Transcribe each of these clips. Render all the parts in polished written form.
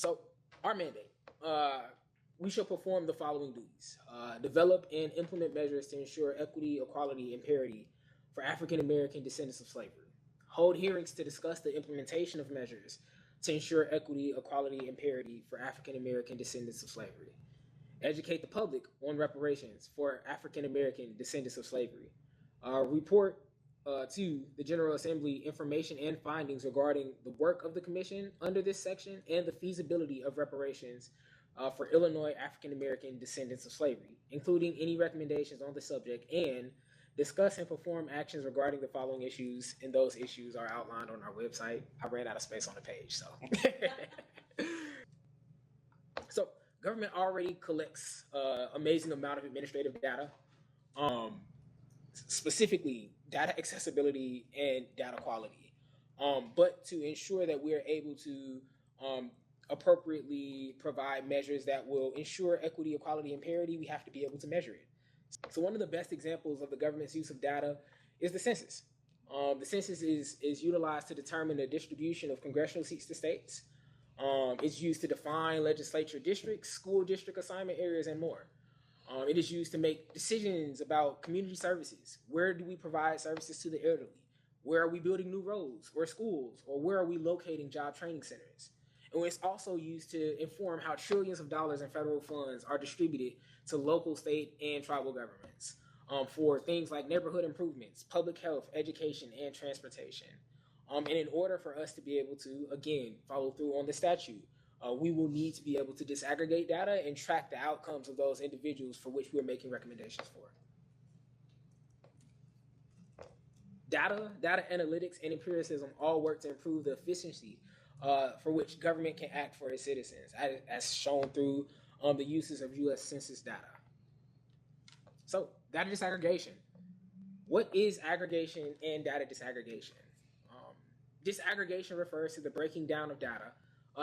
So our mandate, we shall perform the following duties. Develop and implement measures to ensure equity, equality, and parity for African American descendants of slavery. Hold hearings to discuss the implementation of measures to ensure equity, equality, and parity for African American descendants of slavery. Educate the public on reparations for African American descendants of slavery. Report to the General Assembly information and findings regarding the work of the Commission under this section and the feasibility of reparations for Illinois African American descendants of slavery, including any recommendations on the subject, and discuss and perform actions regarding the following issues, and those issues are outlined on our website. I ran out of space on the page, so. So government already collects amazing amount of administrative data, specifically data accessibility and data quality. But to ensure that we're able to appropriately provide measures that will ensure equity, equality, and parity, we have to be able to measure it. So one of the best examples of the government's use of data is the census. The census is utilized to determine the distribution of congressional seats to states. It's used to define legislature districts, school district assignment areas, and more. It is used to make decisions about community services. Where do we provide services to the elderly? Where are we building new roads or schools? Or where are we locating job training centers? And it's also used to inform how trillions of dollars in federal funds are distributed to local, state, and tribal governments for things like neighborhood improvements, public health, education, and transportation. And in order for us to be able to, again, follow through on the statute, we will need to be able to disaggregate data and track the outcomes of those individuals for which we're making recommendations for. Data analytics, and empiricism all work to improve the efficiency for which government can act for its citizens, as shown through the uses of U.S. Census data. So, data disaggregation. What is aggregation and data disaggregation? Disaggregation refers to the breaking down of data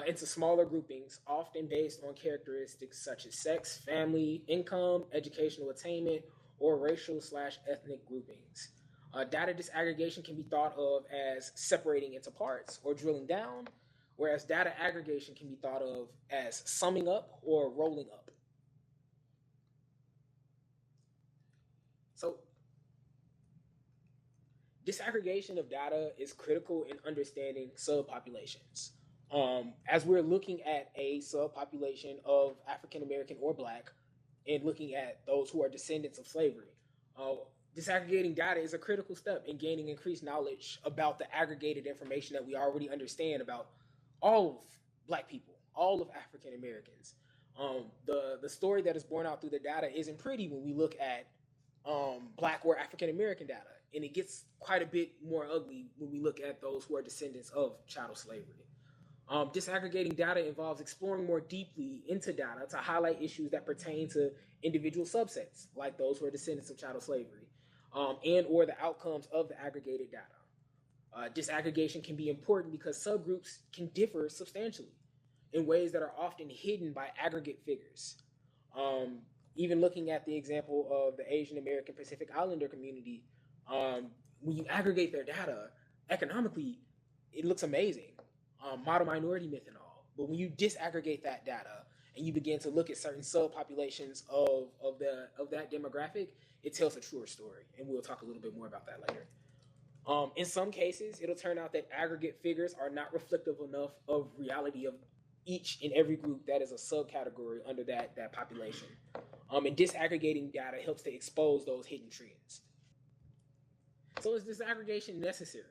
into smaller groupings, often based on characteristics such as sex, family, income, educational attainment, or racial/ethnic groupings. Data disaggregation can be thought of as separating into parts or drilling down, whereas data aggregation can be thought of as summing up or rolling up. So, disaggregation of data is critical in understanding subpopulations. As we're looking at a subpopulation of African American or Black, and looking at those who are descendants of slavery, disaggregating data is a critical step in gaining increased knowledge about the aggregated information that we already understand about all of Black people, all of African Americans. The story that is borne out through the data isn't pretty when we look at Black or African American data, and it gets quite a bit more ugly when we look at those who are descendants of chattel slavery. Disaggregating data involves exploring more deeply into data to highlight issues that pertain to individual subsets, like those who are descendants of chattel slavery, and or the outcomes of the aggregated data. Disaggregation can be important because subgroups can differ substantially in ways that are often hidden by aggregate figures. Even looking at the example of the Asian American Pacific Islander community, when you aggregate their data, economically, it looks amazing. Model minority myth and all. But when you disaggregate that data and you begin to look at certain subpopulations of that demographic, it tells a truer story. And we'll talk a little bit more about that later. In some cases, it'll turn out that aggregate figures are not reflective enough of reality of each and every group that is a subcategory under that population. And disaggregating data helps to expose those hidden trends. So is disaggregation necessary?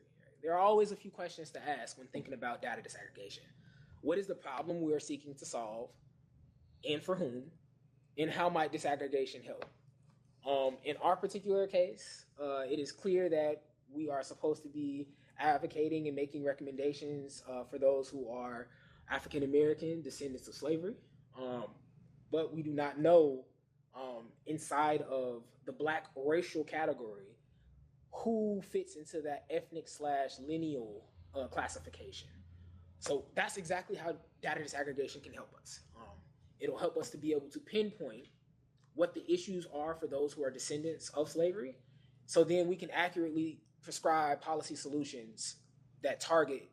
There are always a few questions to ask when thinking about data disaggregation. What is the problem we are seeking to solve, and for whom, and how might disaggregation help? In our particular case, it is clear that we are supposed to be advocating and making recommendations for those who are African American descendants of slavery, but we do not know inside of the Black racial category who fits into that ethnic/lineal classification. So that's exactly how data disaggregation can help us. It'll help us to be able to pinpoint what the issues are for those who are descendants of slavery, so then we can accurately prescribe policy solutions that target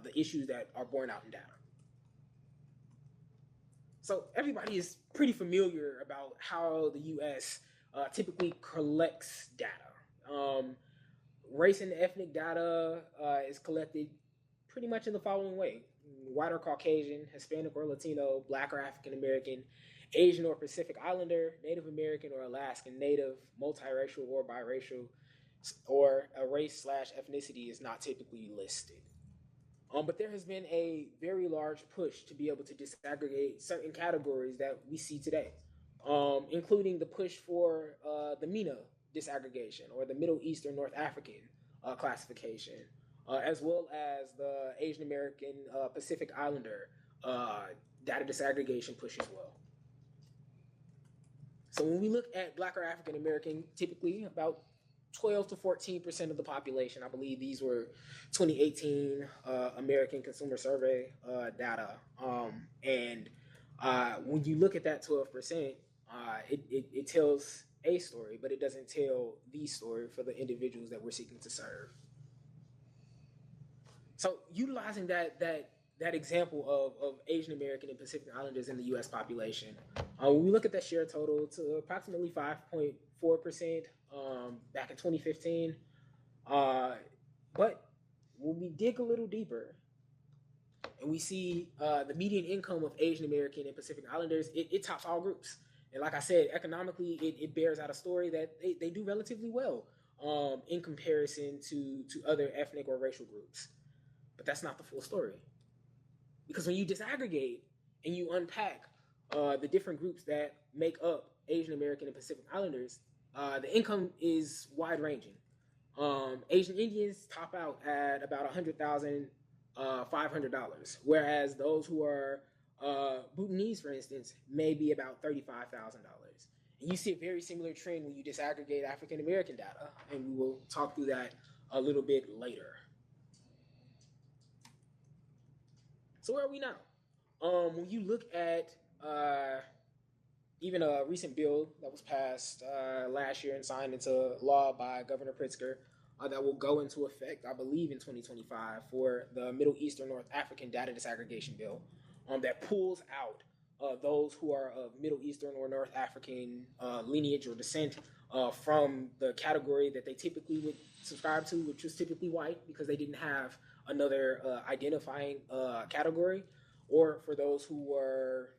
the issues that are borne out in data. So everybody is pretty familiar about how the U.S. Typically collects data. Race and ethnic data is collected pretty much in the following way: white or Caucasian, Hispanic or Latino, Black or African American, Asian or Pacific Islander, Native American or Alaskan Native, multiracial or biracial, or a race/ethnicity is not typically listed. But there has been a very large push to be able to disaggregate certain categories that we see today, including the push for the MENA disaggregation, or the Middle East or North African classification, as well as the Asian American Pacific Islander data disaggregation push as well. So when we look at Black or African American, typically about 12 to 14% of the population. I believe these were 2018 American Consumer Survey data. And when you look at that 12%, it tells a story, but it doesn't tell the story for the individuals that we're seeking to serve. So utilizing that example of Asian American and Pacific Islanders in the U.S. population, when we look at that share total to approximately 5.4% back in 2015, but when we dig a little deeper and we see the median income of Asian American and Pacific Islanders, it tops all groups. And like I said, economically, it bears out a story that they do relatively well in comparison to other ethnic or racial groups. But that's not the full story. Because when you disaggregate and you unpack the different groups that make up Asian American and Pacific Islanders, the income is wide-ranging. Asian Indians top out at about $100,500, whereas those who are Bhutanese, for instance, may be about $35,000. And you see a very similar trend when you disaggregate African American data, and we will talk through that a little bit later. So where are we now? When you look at even a recent bill that was passed last year and signed into law by Governor Pritzker that will go into effect, I believe, in 2025 for the Middle East or North African data disaggregation bill that pulls out those who are of Middle Eastern or North African lineage or descent from the category that they typically would subscribe to, which was typically white, because they didn't have another identifying category, or for those who were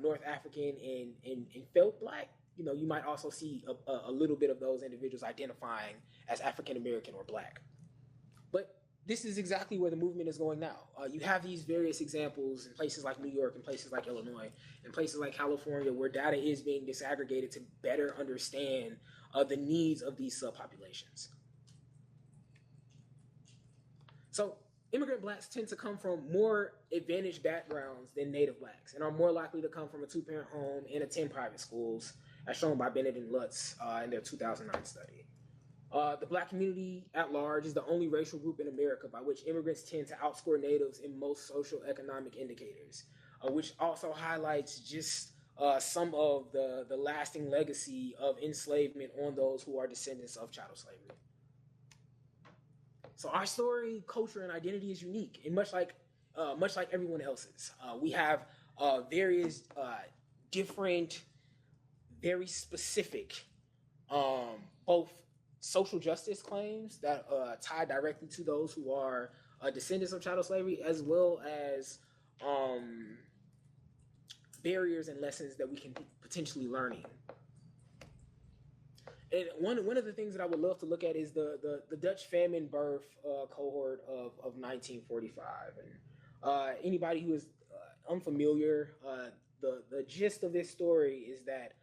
North African and felt Black. You know, you might also see a little bit of those individuals identifying as African American or Black. But this is exactly where the movement is going now. You have these various examples in places like New York and places like Illinois and places like California, where data is being disaggregated to better understand the needs of these subpopulations. So immigrant Blacks tend to come from more advantaged backgrounds than Native Blacks, and are more likely to come from a 2-parent home and attend private schools, as shown by Bennett and Lutz in their 2009 study. The Black community at large is the only racial group in America by which immigrants tend to outscore natives in most social economic indicators, which also highlights just some of the lasting legacy of enslavement on those who are descendants of chattel slavery. So our story, culture, and identity is unique, and much like everyone else's. We have various different, very specific, both social justice claims that tie directly to those who are descendants of chattel slavery, as well as barriers and lessons that we can potentially learning. And one of the things that I would love to look at is the Dutch famine birth cohort of 1945. And anybody who is unfamiliar, the gist of this story is that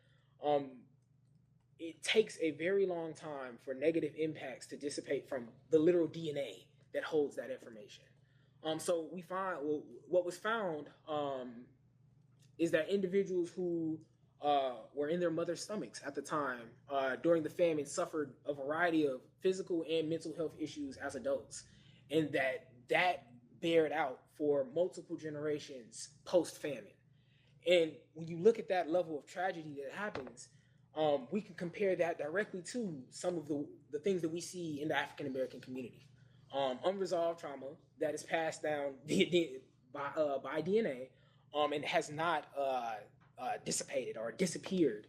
it takes a very long time for negative impacts to dissipate from the literal DNA that holds that information. So we find, well, what was found is that individuals who were in their mother's stomachs at the time during the famine suffered a variety of physical and mental health issues as adults, and that bared out for multiple generations post-famine. And when you look at that level of tragedy that happens, we can compare that directly to some of the things that we see in the African American community. Unresolved trauma that is passed down by DNA, and has not dissipated or disappeared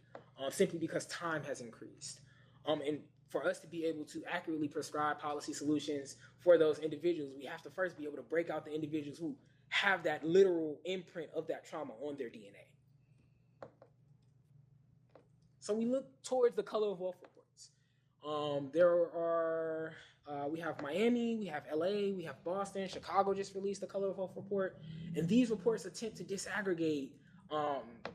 simply because time has increased. And for us to be able to accurately prescribe policy solutions for those individuals, we have to first be able to break out the individuals who have that literal imprint of that trauma on their DNA. So we look towards the color of wealth reports. We have Miami, we have LA, we have Boston, Chicago just released the color of wealth report. And these reports attempt to disaggregate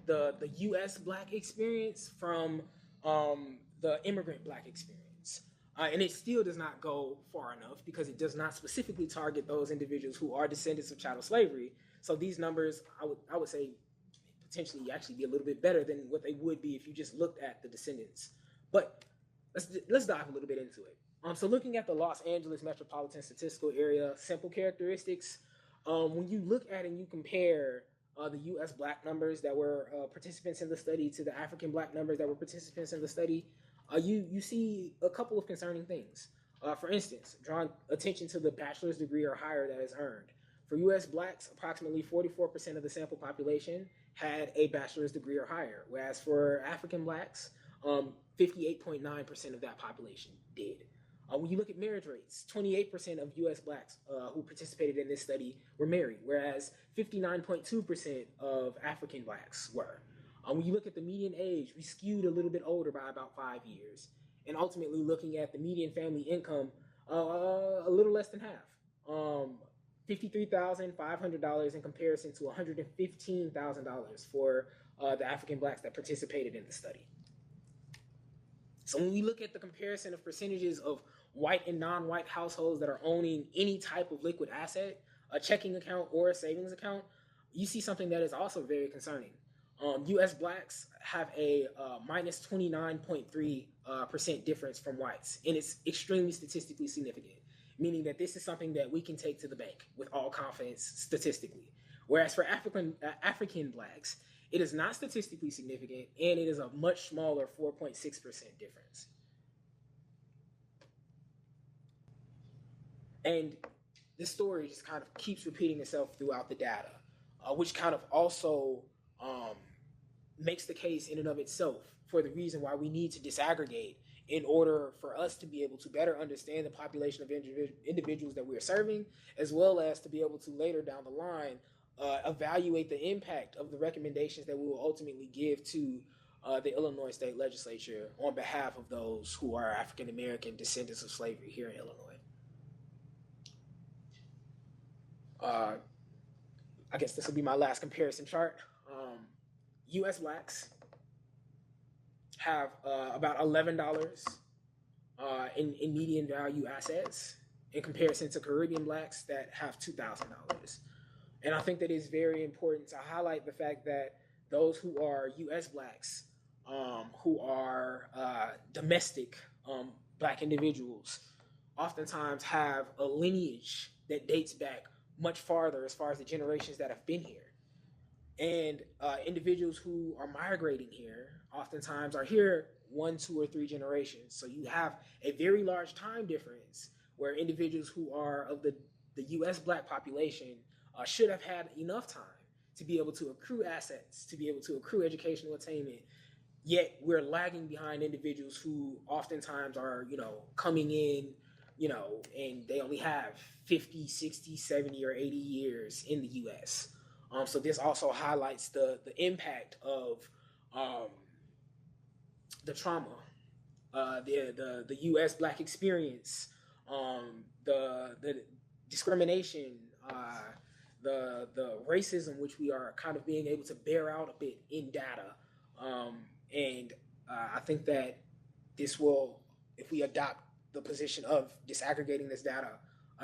the US Black experience from the immigrant Black experience. And it still does not go far enough because it does not specifically target those individuals who are descendants of chattel slavery. So these numbers, I would say, potentially actually be a little bit better than what they would be if you just looked at the descendants. But let's dive a little bit into it. So looking at the Los Angeles metropolitan statistical area sample characteristics, when you look at and you compare the U.S. Black numbers that were participants in the study to the African Black numbers that were participants in the study, you see a couple of concerning things. For instance, drawing attention to the bachelor's degree or higher that is earned. For U.S. Blacks, approximately 44% of the sample population had a bachelor's degree or higher, whereas for African Blacks, 58.9% of that population did. When you look at marriage rates, 28% of U.S. Blacks who participated in this study were married, whereas 59.2% of African Blacks were. When you look at the median age, we skewed a little bit older by about 5 years. And ultimately looking at the median family income, a little less than half. $53,500 in comparison to $115,000 for the African Blacks that participated in the study. So when we look at the comparison of percentages of white and non-white households that are owning any type of liquid asset, a checking account or a savings account, you see something that is also very concerning. U.S. Blacks have a minus 29.3% difference from whites, and it's extremely statistically significant, meaning that this is something that we can take to the bank with all confidence statistically. Whereas for African Blacks, it is not statistically significant, and it is a much smaller 4.6% difference. And this story just kind of keeps repeating itself throughout the data, which kind of also makes the case in and of itself for the reason why we need to disaggregate in order for us to be able to better understand the population of individuals that we are serving, as well as to be able to later down the line evaluate the impact of the recommendations that we will ultimately give to the Illinois State Legislature on behalf of those who are African American descendants of slavery here in Illinois. I guess this will be my last comparison chart. U.S. Blacks have about $11 in median value assets in comparison to Caribbean Blacks that have $2,000. And I think that it's very important to highlight the fact that those who are U.S. Blacks, who are domestic Black individuals, oftentimes have a lineage that dates back much farther as far as the generations that have been here. And individuals who are migrating here oftentimes are here 1, 2, or 3 generations. So you have a very large time difference where individuals who are of the U.S. Black population should have had enough time to be able to accrue assets, to be able to accrue educational attainment. Yet we're lagging behind individuals who oftentimes are, coming in, and they only have 50, 60, 70, or 80 years in the U.S. So this also highlights the impact of the trauma, the U.S. Black experience, the discrimination, the racism, which we are kind of being able to bear out a bit in data. And I think that this will, if we adopt the position of disaggregating this data,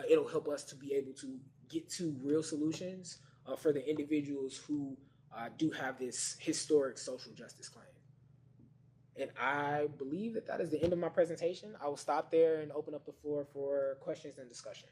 it'll help us to be able to get to real solutions for the individuals who do have this historic social justice claim. And I believe that is the end of my presentation. I will stop there and open up the floor for questions and discussion.